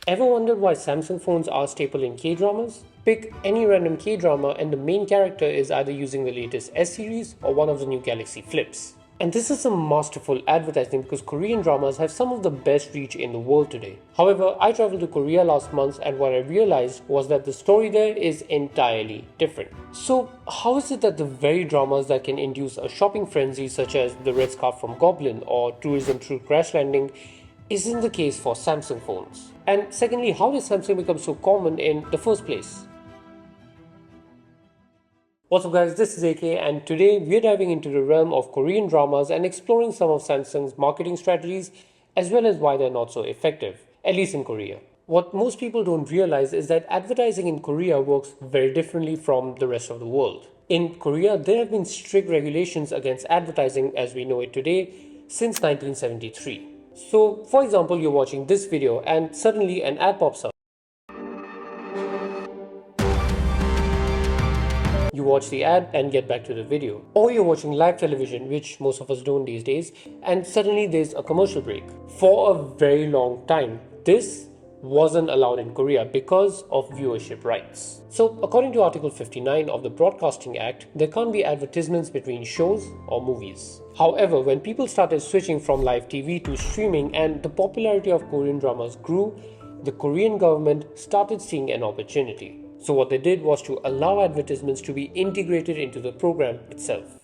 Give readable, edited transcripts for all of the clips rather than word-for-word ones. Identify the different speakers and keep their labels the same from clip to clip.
Speaker 1: Ever wondered why Samsung phones are a staple in K-dramas? Pick any random K-drama and the main character is either using the latest S series or one of the new Galaxy flips. And this is some masterful advertising because Korean dramas have some of the best reach in the world today. However, I traveled to Korea last month and what I realized was that the story there is entirely different. So how is it that the very dramas that can induce a shopping frenzy such as The Red Scarf from Goblin or Tourism Through Crash Landing isn't the case for Samsung phones? And secondly, how did Samsung become so common in the first place? What's up guys, this is AK and today we're diving into the realm of Korean dramas and exploring some of Samsung's marketing strategies as well as why they're not so effective, at least in Korea. What most people don't realize is that advertising in Korea works very differently from the rest of the world. In Korea, there have been strict regulations against advertising as we know it today since 1973. So, for example, you're watching this video and suddenly an ad pops up. You watch the ad and get back to the video. Or you're watching live television, which most of us don't these days, and suddenly there's a commercial break. For a very long time, this wasn't allowed in Korea because of viewership rights. So, according to Article 59 of the Broadcasting Act, there can't be advertisements between shows or movies. However, when people started switching from live TV to streaming and the popularity of Korean dramas grew, the Korean government started seeing an opportunity. So what they did was to allow advertisements to be integrated into the program itself.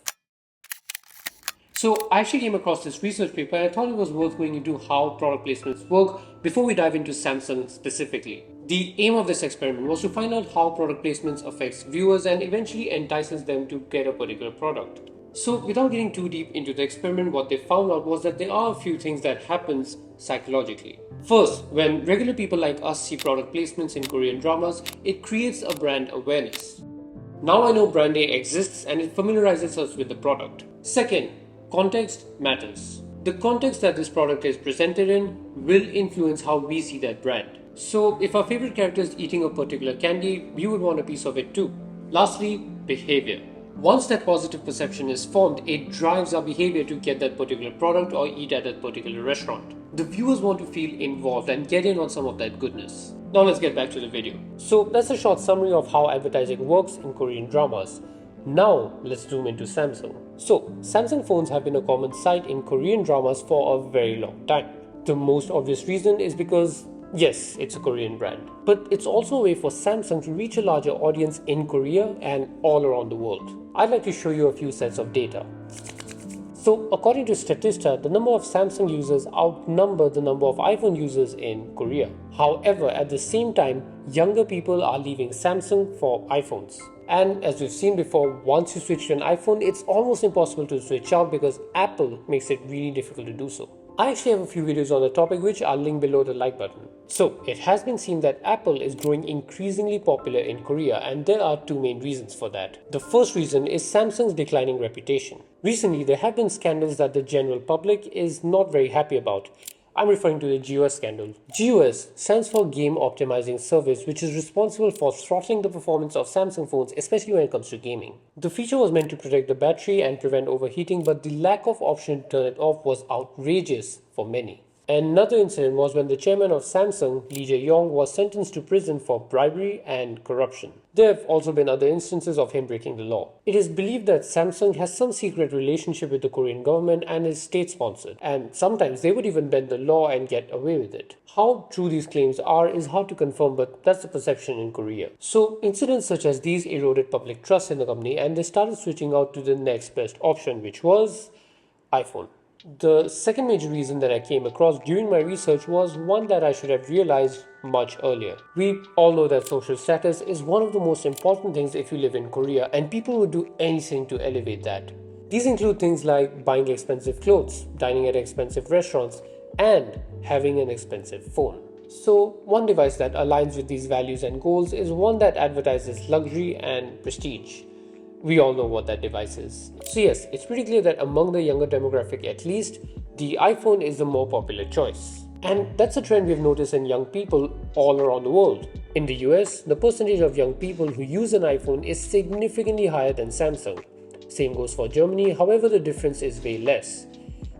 Speaker 1: So I actually came across this research paper and I thought it was worth going into how product placements work before we dive into Samsung specifically. The aim of this experiment was to find out how product placements affects viewers and eventually entices them to get a particular product. So without getting too deep into the experiment, what they found out was that there are a few things that happens psychologically. First, when regular people like us see product placements in Korean dramas, it creates a brand awareness. Now I know brand A exists and it familiarizes us with the product. Second, context matters. The context that this product is presented in will influence how we see that brand. So if our favorite character is eating a particular candy, we would want a piece of it too. Lastly, behavior. Once that positive perception is formed, it drives our behavior to get that particular product or eat at that particular restaurant. The viewers want to feel involved and get in on some of that goodness. Now let's get back to the video. So that's a short summary of how advertising works in Korean dramas. Now let's zoom into Samsung. So Samsung phones have been a common sight in Korean dramas for a very long time. The most obvious reason is because yes, it's a Korean brand, but it's also a way for Samsung to reach a larger audience in Korea and all around the world. I'd like to show you a few sets of data. So according to Statista, the number of Samsung users outnumber the number of iPhone users in Korea. However, at the same time, younger people are leaving Samsung for iPhones. And as we've seen before, once you switch to an iPhone, it's almost impossible to switch out because Apple makes it really difficult to do so. I actually have a few videos on the topic which I'll link below the like button. So it has been seen that Apple is growing increasingly popular in Korea and there are two main reasons for that. The first reason is Samsung's declining reputation. Recently there have been scandals that the general public is not very happy about. I'm referring to the GOS scandal. GOS stands for Game Optimizing Service, which is responsible for throttling the performance of Samsung phones, especially when it comes to gaming. The feature was meant to protect the battery and prevent overheating, but the lack of option to turn it off was outrageous for many. Another incident was when the chairman of Samsung, Lee Jae-yong, was sentenced to prison for bribery and corruption. There have also been other instances of him breaking the law. It is believed that Samsung has some secret relationship with the Korean government and is state-sponsored, and sometimes they would even bend the law and get away with it. How true these claims are is hard to confirm, but that's the perception in Korea. So incidents such as these eroded public trust in the company and they started switching out to the next best option, which was iPhone. The second major reason that I came across during my research was one that I should have realized much earlier. We all know that social status is one of the most important things if you live in Korea, and people would do anything to elevate that. These include things like buying expensive clothes, dining at expensive restaurants, and having an expensive phone. So one device that aligns with these values and goals is one that advertises luxury and prestige. We all know what that device is. So yes, it's pretty clear that among the younger demographic at least, the iPhone is the more popular choice. And that's a trend we've noticed in young people all around the world. In the US, the percentage of young people who use an iPhone is significantly higher than Samsung. Same goes for Germany, however the difference is way less.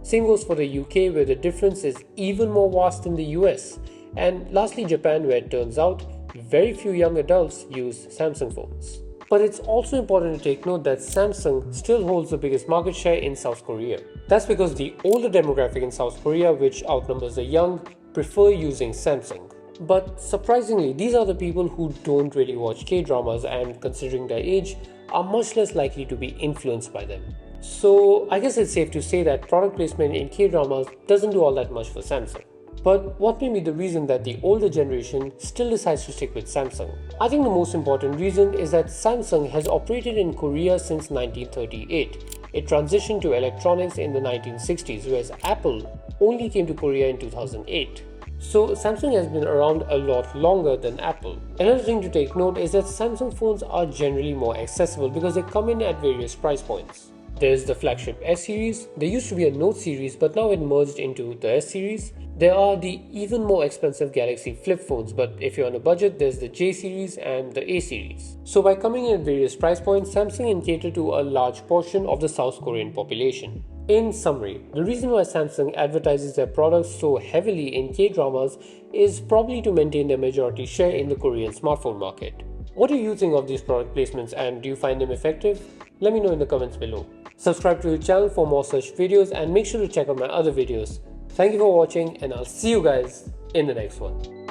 Speaker 1: Same goes for the UK, where the difference is even more vast than the US. And lastly, Japan, where it turns out very few young adults use Samsung phones. But it's also important to take note that Samsung still holds the biggest market share in South Korea. That's because the older demographic in South Korea, which outnumbers the young, prefer using Samsung. But surprisingly, these are the people who don't really watch K-dramas and, considering their age, are much less likely to be influenced by them. So I guess it's safe to say that product placement in K-dramas doesn't do all that much for Samsung. But what may be the reason that the older generation still decides to stick with Samsung? I think the most important reason is that Samsung has operated in Korea since 1938. It transitioned to electronics in the 1960s, whereas Apple only came to Korea in 2008. So Samsung has been around a lot longer than Apple. Another thing to take note is that Samsung phones are generally more accessible because they come in at various price points. There's the flagship S series. There used to be a Note series, but now it merged into the S series. There are the even more expensive Galaxy flip phones, but if you're on a budget, there's the J series and the A series. So by coming in at various price points, Samsung can cater to a large portion of the South Korean population. In summary, the reason why Samsung advertises their products so heavily in K-dramas is probably to maintain their majority share in the Korean smartphone market. What do you think of these product placements, and do you find them effective? Let me know in the comments below. Subscribe to the channel for more such videos and make sure to check out my other videos. Thank you for watching, and I'll see you guys in the next one.